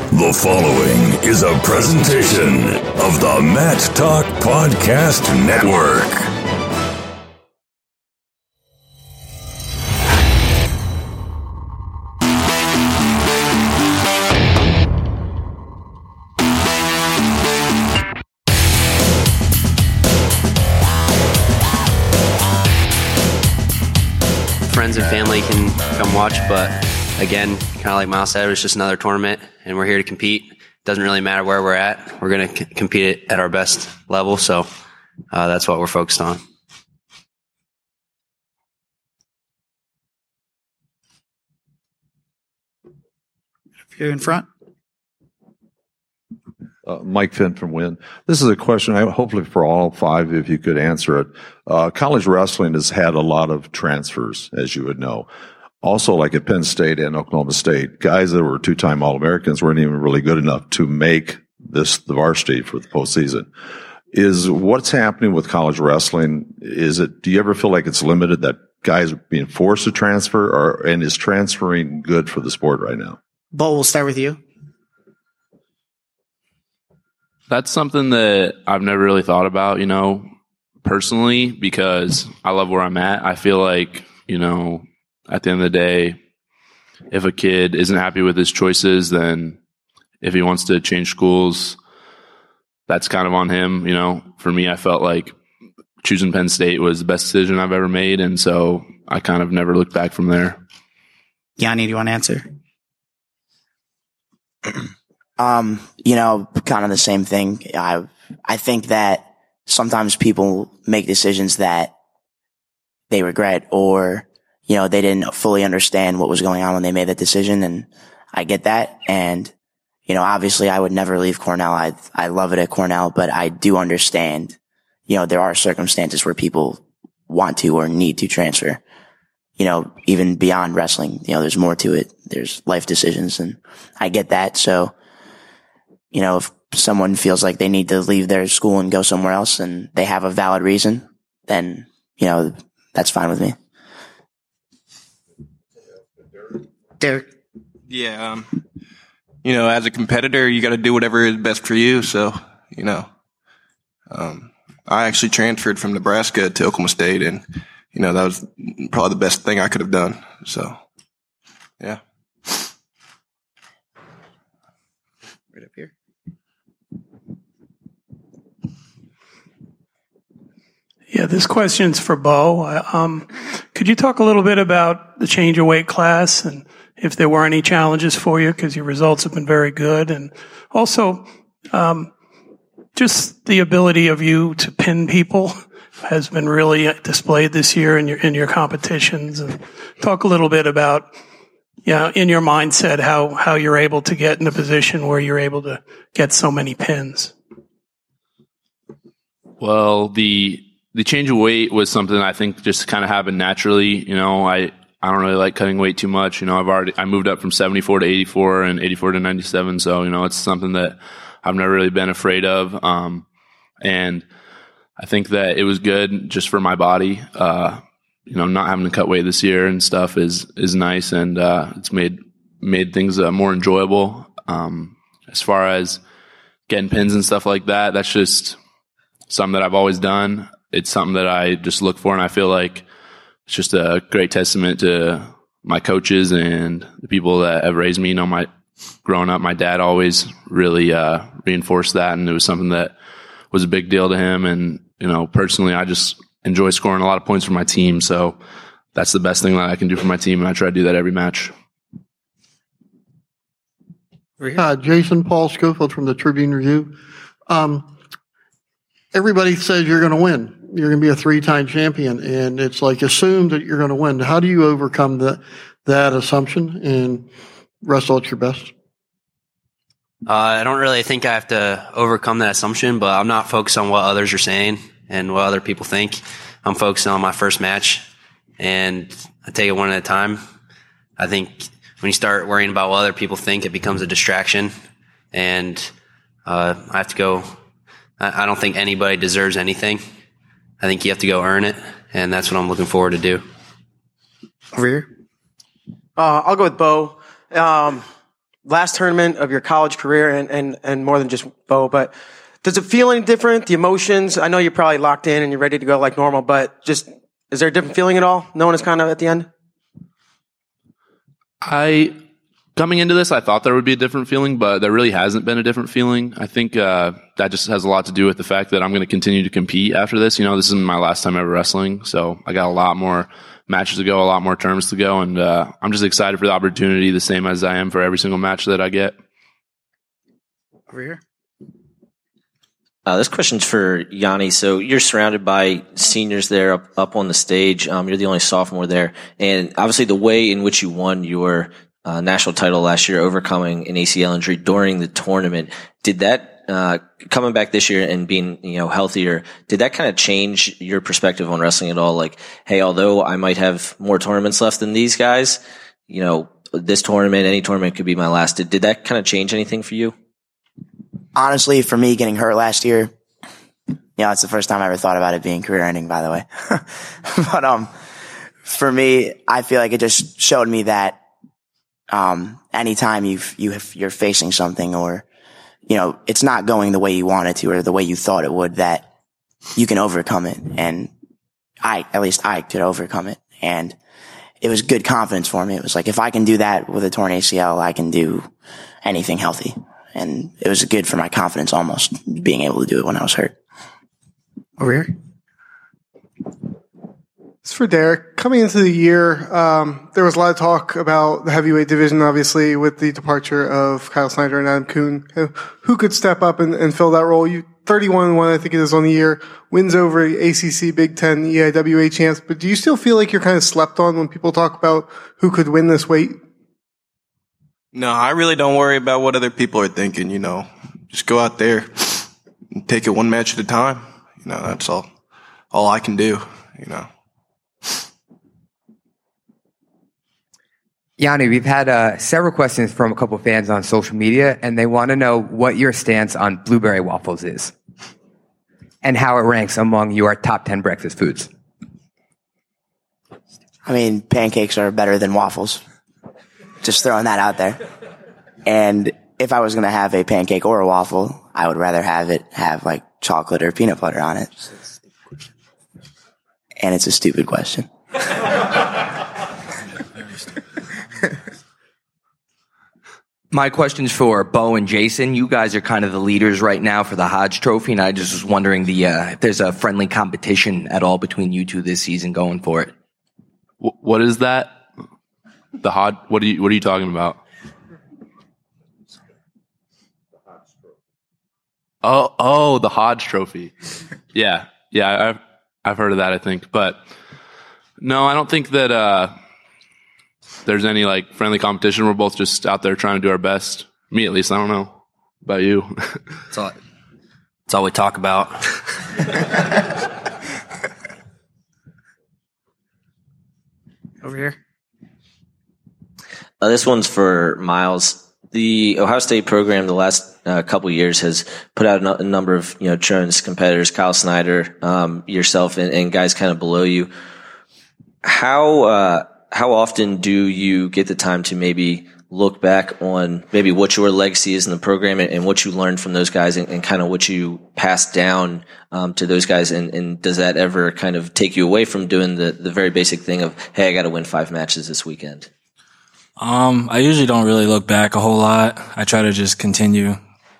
The following is a presentation of the Mat Talk Podcast Network. Friends and family can come watch, but again, kind of like Miles said, it's just another tournament, and we're here to compete. Doesn't really matter where we're at. We're going to compete at our best level, so that's what we're focused on. If you're in front. Mike Finn from Wynn. This is a question, hopefully for all five, if you could answer it. College wrestling has had a lot of transfers, as you would know. Also, like at Penn State and Oklahoma State, guys that were two-time All-Americans weren't even really good enough to make the varsity for the postseason. Is what's happening with college wrestling, do you ever feel like it's limited, that guys are being forced to transfer, and is transferring good for the sport right now? Bo, we'll start with you. That's something that I've never really thought about, personally, because I love where I'm at. I feel like, at the end of the day, if a kid isn't happy with his choices, then if he wants to change schools, that's kind of on him. For me, I felt like choosing Penn State was the best decision I've ever made, and so I kind of never looked back from there. Yanni, do you want to answer? Kind of the same thing. I think that sometimes people make decisions that they regret, or, they didn't fully understand what was going on when they made that decision. And I get that. And, obviously I would never leave Cornell. I love it at Cornell, but I do understand, there are circumstances where people want to or need to transfer, even beyond wrestling. There's more to it. There's life decisions, and I get that. So, if someone feels like they need to leave their school and go somewhere else and they have a valid reason, then, that's fine with me. Derek? Yeah. As a competitor, you got to do whatever is best for you. So, I actually transferred from Nebraska to Oklahoma State, and, that was probably the best thing I could have done. So, yeah. Right up here. Yeah, this question's for Bo. Could you talk a little bit about the change of weight class and if there were any challenges for you, because your results have been very good, and also just the ability of you to pin people has been really displayed this year in your competitions. And talk a little bit about, in your mindset, how you're able to get in a position where you're able to get so many pins. Well, the change of weight was something I think just kind of happened naturally. I don't really like cutting weight too much. I moved up from 74 to 84 and 84 to 97. So, it's something that I've never really been afraid of. And I think that it was good just for my body. Not having to cut weight this year and stuff is nice. And, it's made things more enjoyable. As far as getting pins and stuff like that, that's just something that I've always done. It's something that I just look for, and I feel like it's just a great testament to my coaches and the people that have raised me. Growing up, my dad always really reinforced that, and it was something that was a big deal to him. And, personally, I just enjoy scoring a lot of points for my team. So that's the best thing that I can do for my team, and I try to do that every match. Jason Paul Schofield from the Tribune Review. Everybody says you're going to win. You're going to be a 3-time champion, and it's like assumed that you're going to win. How do you overcome that assumption and wrestle at your best? I don't really think I have to overcome that assumption, but I'm not focused on what others are saying and what other people think. I'm focused on my first match, and I take it one at a time. I think when you start worrying about what other people think, it becomes a distraction, and I have to go. I don't think anybody deserves anything. I think you have to go earn it, and that's what I'm looking forward to do. Over here. I'll go with Bo. last tournament of your college career and more than just Bo, but does it feel any different? The emotions, I know you're probably locked in and you're ready to go like normal, but just, is there a different feeling at all? Knowing it's kind of at the end? Coming into this, I thought there would be a different feeling, but there really hasn't been a different feeling. I think that just has a lot to do with the fact that I'm going to continue to compete after this. This isn't my last time ever wrestling, so I got a lot more matches to go, a lot more terms to go, and I'm just excited for the opportunity, the same as I am for every single match that I get. Over here. This question's for Yanni. So you're surrounded by seniors there up on the stage. You're the only sophomore there. And obviously the way in which you won your national title last year, overcoming an ACL injury during the tournament, did that, coming back this year and being, healthier, did that kind of change your perspective on wrestling at all? Like, hey, although I might have more tournaments left than these guys, this tournament, any tournament could be my last. Did that kind of change anything for you? Honestly, for me, getting hurt last year, it's the first time I ever thought about it being career ending, by the way. But, for me, I feel like it just showed me that, anytime you're facing something or, it's not going the way you want it to or the way you thought it would, that you can overcome it. And at least I could overcome it. And it was good confidence for me. It was like, if I can do that with a torn ACL, I can do anything healthy. And it was good for my confidence almost, being able to do it when I was hurt. Over here. It's for Derek. Coming into the year, there was a lot of talk about the heavyweight division, obviously, with the departure of Kyle Snyder and Adam Kuhn. Who could step up and fill that role? You 31-1, I think it is, on the year. Wins over ACC, Big Ten, EIWA champs. But do you still feel like you're kind of slept on when people talk about who could win this weight? No, I really don't worry about what other people are thinking, Just go out there and take it one match at a time. That's all I can do, Yanni, we've had several questions from a couple fans on social media, and they want to know what your stance on blueberry waffles is and how it ranks among your top 10 breakfast foods. I mean, pancakes are better than waffles. Just throwing that out there. And if I was going to have a pancake or a waffle, I would rather have like chocolate or peanut butter on it. And it's a stupid question. My question's for Bo and Jason. You guys are kind of the leaders right now for the Hodge Trophy, and I just was wondering if there's a friendly competition at all between you two this season going for it. What is that? The Hodge? What are you talking about? Oh, the Hodge Trophy. Yeah, I've heard of that, I think, but no, I don't think that there's any friendly competition. We're both just out there trying to do our best. Me, at least. I don't know about you. It's all we talk about. Over here. This one's for Miles. The Ohio State program the last couple of years has put out a number of Jones competitors, Kyle Snyder, yourself, and guys kind of below you. How often do you get the time to maybe look back on maybe what your legacy is in the program and what you learned from those guys and kind of what you passed down to those guys? And does that ever kind of take you away from doing the very basic thing of, hey, I got to win 5 matches this weekend? I usually don't really look back a whole lot. I try to just continue.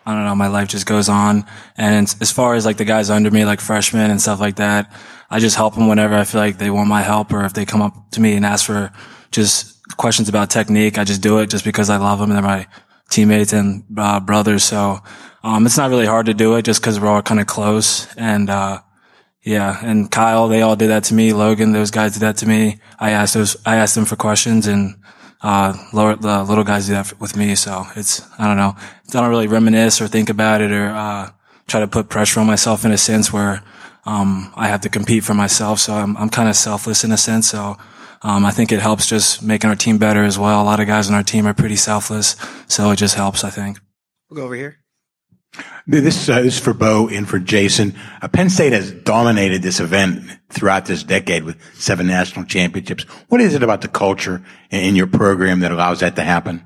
I don't know, my life just goes on. And as far as the guys under me, like freshmen and stuff like that, I just help them whenever I feel like they want my help, or if they come up to me and ask for just questions about technique, I just do it just because I love them. They're my teammates and brothers. So it's not really hard to do it just because we're all kind of close. And and Kyle, they all did that to me. Logan, those guys did that to me. I asked them for questions, and the little guys do that with me. So I don't know. I don't really reminisce or think about it or try to put pressure on myself in a sense where I have to compete for myself. So I'm kind of selfless in a sense. So I think it helps just making our team better as well. A lot of guys on our team are pretty selfless, so it just helps, I think. We'll go over here. This is for Bo and for Jason. Penn State has dominated this event throughout this decade with 7 national championships. What is it about the culture in your program that allows that to happen?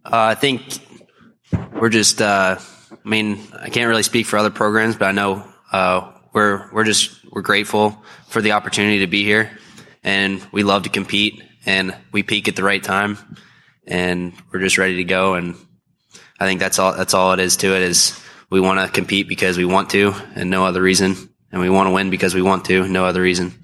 I think we're just. I can't really speak for other programs, but I know we're grateful for the opportunity to be here, and we love to compete, and we peak at the right time, and we're just ready to go. And I think that's all it is to it. Is we want to compete because we want to, and no other reason, and we want to win because we want to, no other reason.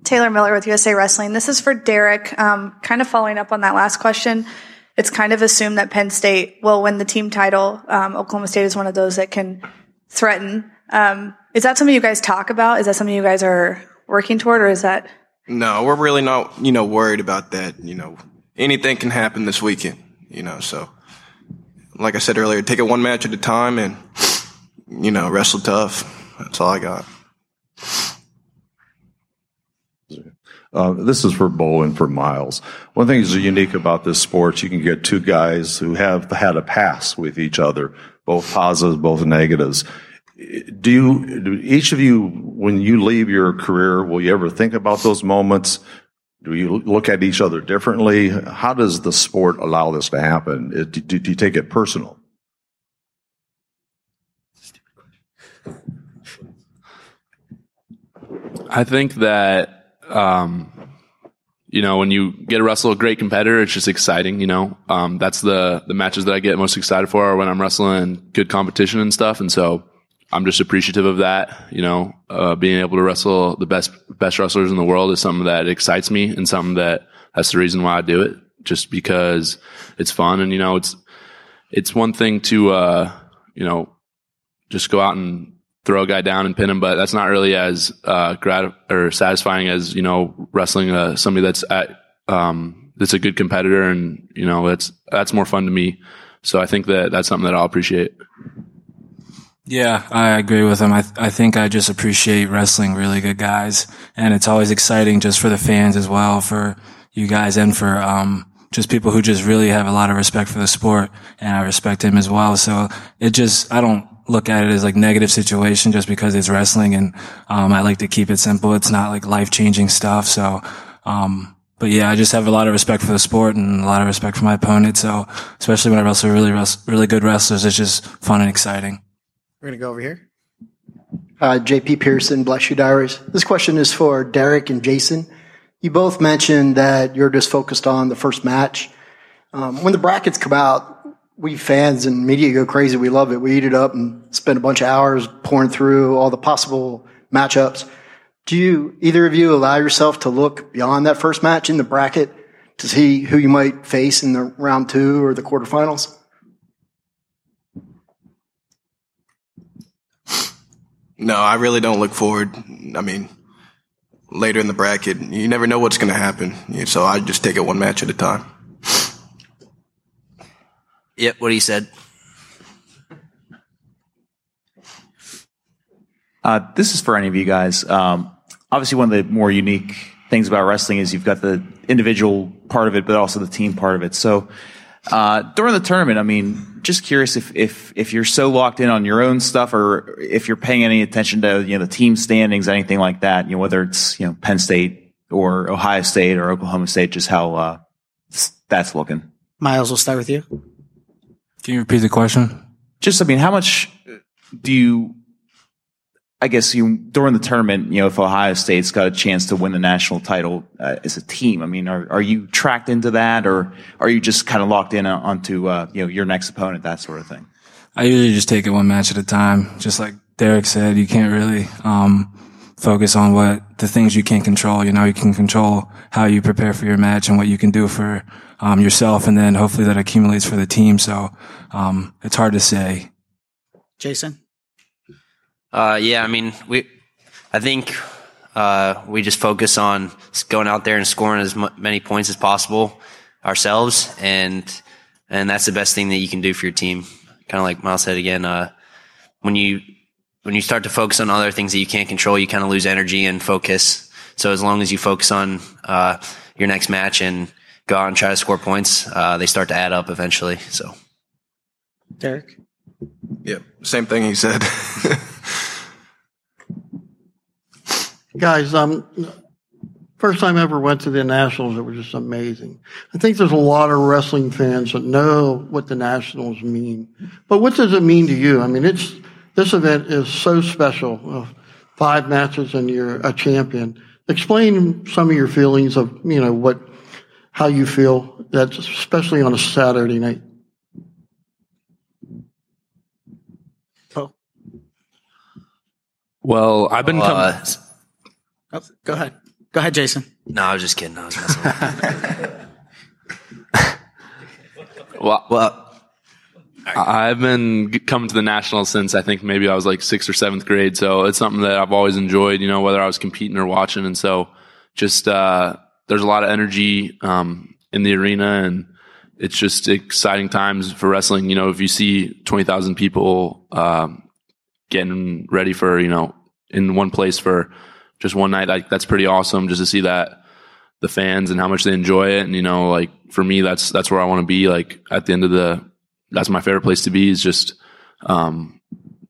Taylor Miller with USA Wrestling. This is for Derek. Kind of following up on that last question. It's kind of assumed that Penn State will win the team title. Oklahoma State is one of those that can threaten. Is that something you guys talk about? Is that something you guys are working toward, or is that? No, we're really not, worried about that. Anything can happen this weekend, so like I said earlier, take it one match at a time and, wrestle tough. That's all I got. This is for Bo and for Miles. One thing that's unique about this sport, you can get two guys who have had a past with each other, both positives, both negatives. Do each of you, when you leave your career, will you ever think about those moments? Do you look at each other differently? How does the sport allow this to happen? Do you take it personal? I think that, when you get to wrestle a great competitor, it's just exciting, that's the matches that I get most excited for are when I'm wrestling good competition and stuff. And so I'm just appreciative of that, being able to wrestle the best wrestlers in the world is something that excites me and something that's the reason why I do it, just because it's fun. And, it's one thing to, just go out and throw a guy down and pin him, but that's not really as satisfying as wrestling somebody that's that's a good competitor, and that's more fun to me. So I think that's something that I'll appreciate. Yeah, I agree with him. I think I just appreciate wrestling really good guys, and it's always exciting just for the fans as well, for you guys, and for just people who just really have a lot of respect for the sport, and I respect him as well. So I don't look at it as like negative situation just because it's wrestling, and I like to keep it simple. It's not like life-changing stuff. So but yeah, I just have a lot of respect for the sport and a lot of respect for my opponent. So especially when I wrestle really good wrestlers, it's just fun and exciting. We're going to go over here. JP Pearson, Black Shoe Diaries. This question is for Derek and Jason. You both mentioned that you're just focused on the first match. When the brackets come out, we fans and media go crazy. We love it. We eat it up and spend a bunch of hours pouring through all the possible matchups. Do either of you allow yourself to look beyond that first match in the bracket to see who you might face in the round 2 or the quarterfinals? No, I really don't look forward. Later in the bracket, you never know what's going to happen. So I just take it one match at a time. Yep, what he said. This is for any of you guys. Obviously, one of the more unique things about wrestling is you've got the individual part of it, but also the team part of it. So during the tournament, just curious if you're so locked in on your own stuff, or if you're paying any attention to the team standings, anything like that. Whether it's Penn State or Ohio State or Oklahoma State, just how that's looking. Miles, we'll start with you. Can you repeat the question? Just, how much do you, during the tournament, if Ohio State's got a chance to win the national title as a team, are you tracked into that, or are you just kind of locked in onto, your next opponent, that sort of thing? I usually just take it one match at a time. Just like Derek said, you can't really, focus on the things you can't control. You can control how you prepare for your match and what you can do for, yourself, and then hopefully that accumulates for the team. So, it's hard to say. Jason? I think we just focus on going out there and scoring as many points as possible ourselves, and that's the best thing that you can do for your team. Kind of like Miles said again, when you start to focus on other things that you can't control, you kind of lose energy and focus. So as long as you focus on your next match and go out and try to score points, they start to add up eventually. So, Derek? Yep, same thing he said. Guys, First time I ever went to the Nationals, it was just amazing. I think there's a lot of wrestling fans that know what the Nationals mean. But what does it mean to you? I mean, this event is so special. 5 matches and you're a champion. Explain some of your feelings of, how you feel, that's especially on a Saturday night. Well, I've been go ahead. Go ahead, Jason. No, I was just kidding. I was messing with well, I've been coming to the Nationals since I think maybe I was like 6th or 7th grade. So it's something that I've always enjoyed, whether I was competing or watching. And so just, there's a lot of energy, in the arena, and it's just exciting times for wrestling. If you see 20,000 people, getting ready for, in one place for just one night, that's pretty awesome just to see that the fans and how much they enjoy it. And, for me, that's where I want to be. At the end of that's my favorite place to be, is just,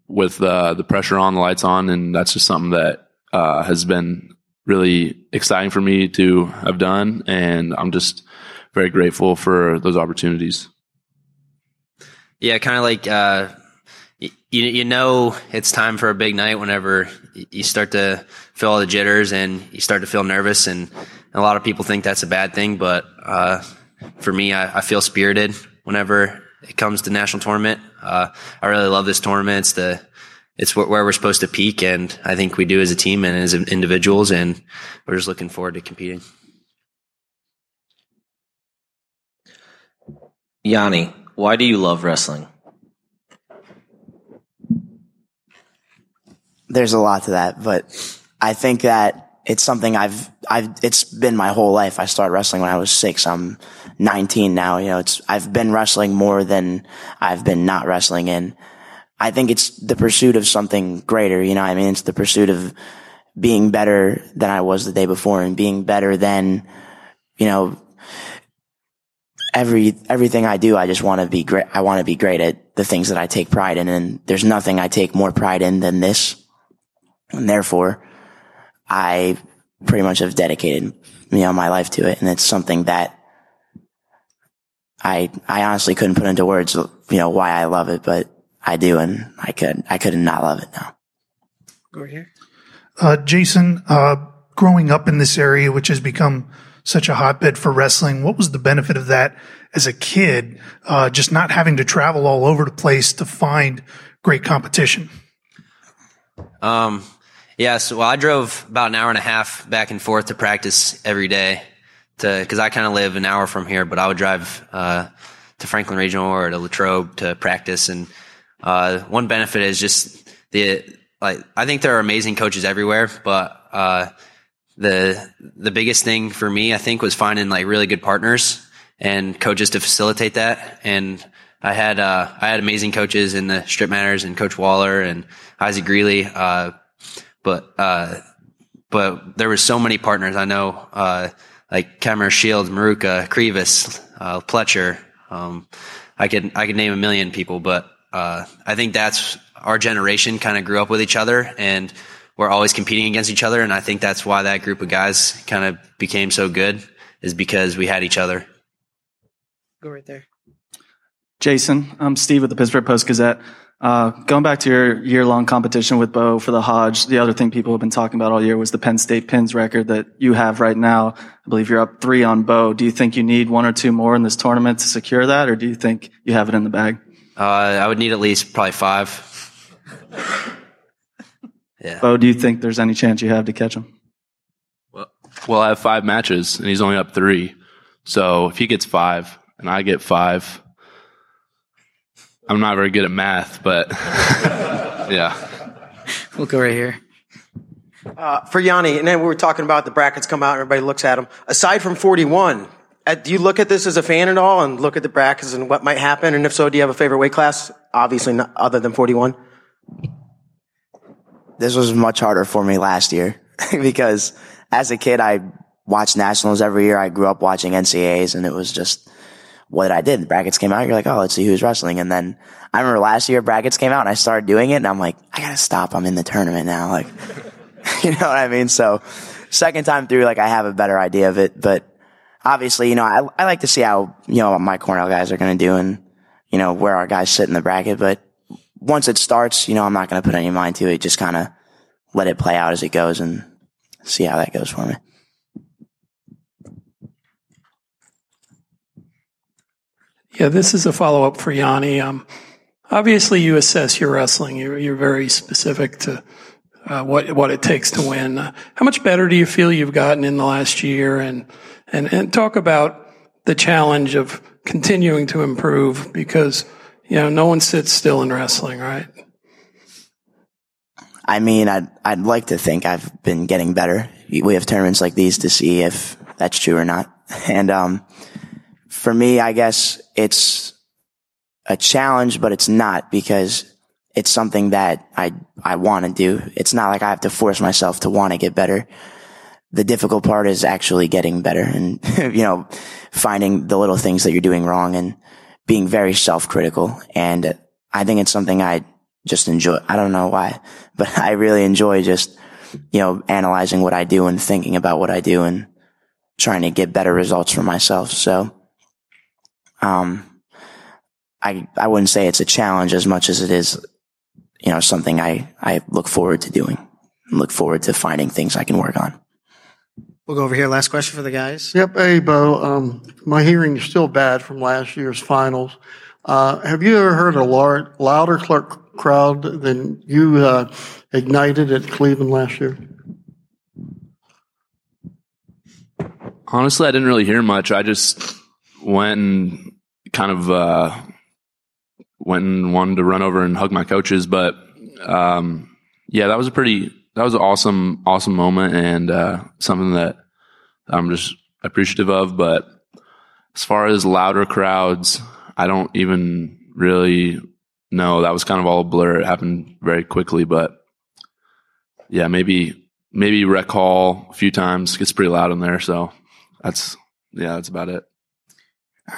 with the pressure on, the lights on. And that's just something that, has been really exciting for me to have done. And I'm just very grateful for those opportunities. Yeah, kind of like, it's time for a big night whenever you start to feel all the jitters and you start to feel nervous, and a lot of people think that's a bad thing, but for me, I feel spirited whenever it comes to national tournament. I really love this tournament. It's where we're supposed to peak, and I think we do as a team and as individuals, and we're just looking forward to competing. Yanni, why do you love wrestling? There's a lot to that, but I think that it's something it's been my whole life. I started wrestling when I was 6. I'm 19 now. I've been wrestling more than I've been not wrestling, and I think it's the pursuit of something greater. It's the pursuit of being better than I was the day before, and being better than, everything I do. I just want to be great. I want to be great at the things that I take pride in, and there's nothing I take more pride in than this. And therefore, I pretty much have dedicated, my life to it. And it's something that I honestly couldn't put into words, why I love it, but I do. And I could not love it now. Go right here. Jason, growing up in this area, which has become such a hotbed for wrestling, what was the benefit of that as a kid? Just not having to travel all over the place to find great competition. So I drove about an hour and a half back and forth to practice every day because I kind of live an hour from here, but I would drive, to Franklin Regional or to Latrobe to practice. And, one benefit is just I think there are amazing coaches everywhere, but, the biggest thing for me, I think, was finding really good partners and coaches to facilitate that. And I had amazing coaches in the Strip Manners and Coach Waller and Isaac Greeley. But there were so many partners. I know, like Cameron Shields, Maruka, Krivas, Pletcher. I could name a million people, but, I think that's our generation kind of grew up with each other, and we're always competing against each other. And I think that's why that group of guys kind of became so good, is because we had each other. Go right there. Jason, I'm Steve with the Pittsburgh Post-Gazette. Going back to your year-long competition with Bo for the Hodge, the other thing people have been talking about all year was the Penn State pins record that you have right now. I believe you're up 3 on Bo. Do you think you need 1 or 2 more in this tournament to secure that, or do you think you have it in the bag? I would need at least probably 5. Yeah. Bo, do you think there's any chance you have to catch him? Well, I have 5 matches, and he's only up 3. So if he gets 5 and I get 5, I'm not very good at math, but yeah. We'll go right here. For Yanni, and then we were talking about the brackets come out and everybody looks at them. Aside from 41, do you look at this as a fan at all and look at the brackets and what might happen? And if so, do you have a favorite weight class? Obviously not other than 41. This was much harder for me last year because as a kid, I watched nationals every year. I grew up watching NCAAs, and it was just what I did. The brackets came out. You're like, oh, let's see who's wrestling. And then I remember last year brackets came out and I started doing it, and I'm like, I gotta stop. I'm in the tournament now. Like, you know what I mean? So second time through, like, I have a better idea of it. But obviously, I like to see how, my Cornell guys are going to do and, where our guys sit in the bracket. But once it starts, I'm not going to put any mind to it. Just kind of let it play out as it goes and see how that goes for me. Yeah, this is a follow-up for Yanni. Obviously, you assess your wrestling. You're very specific to what it takes to win. How much better do you feel you've gotten in the last year? And talk about the challenge of continuing to improve because, no one sits still in wrestling, right? I mean, I'd like to think I've been getting better. We have tournaments like these to see if that's true or not. And for me, I guess it's a challenge, but it's not because it's something that I want to do. It's not like I have to force myself to want to get better. The difficult part is actually getting better and, finding the little things that you're doing wrong and being very self-critical. And I think it's something I just enjoy. I don't know why, but I really enjoy just, analyzing what I do and thinking about what I do and trying to get better results for myself. So, I wouldn't say it's a challenge as much as it is, something I look forward to doing and look forward to finding things I can work on. We'll go over here. Last question for the guys. Yep. Hey, Bo. My hearing is still bad from last year's finals. Have you ever heard a louder crowd than you ignited at Cleveland last year? Honestly, I didn't really hear much. I just went and kind of wanted to run over and hug my coaches. But that was an awesome moment and something that I'm just appreciative of. But as far as louder crowds, I don't even really know. That was kind of all a blur. It happened very quickly. But yeah, maybe Rec Hall a few times. Gets pretty loud in there. So that's about it.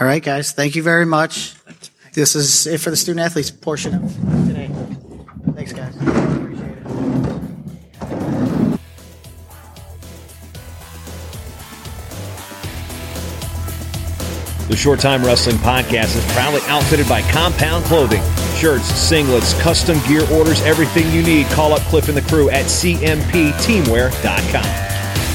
All right, guys. Thank you very much. This is it for the student athletes portion of today. Thanks, guys. Appreciate it. The Short Time Wrestling Podcast is proudly outfitted by Compound Clothing. Shirts, singlets, custom gear orders, everything you need. Call up Cliff and the crew at cmpteamwear.com.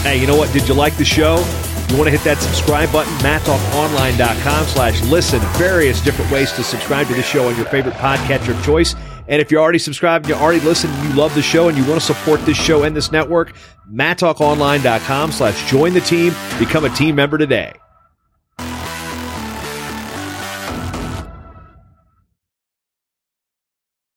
Hey, you know what? Did you like the show? You want to hit that subscribe button? MatTalkOnline.com/listen. Various different ways to subscribe to the show on your favorite podcatcher of choice. And if you're already subscribed, you already listened, and you love the show, and you want to support this show and this network, MatTalkOnline.com/join the team. Become a team member today.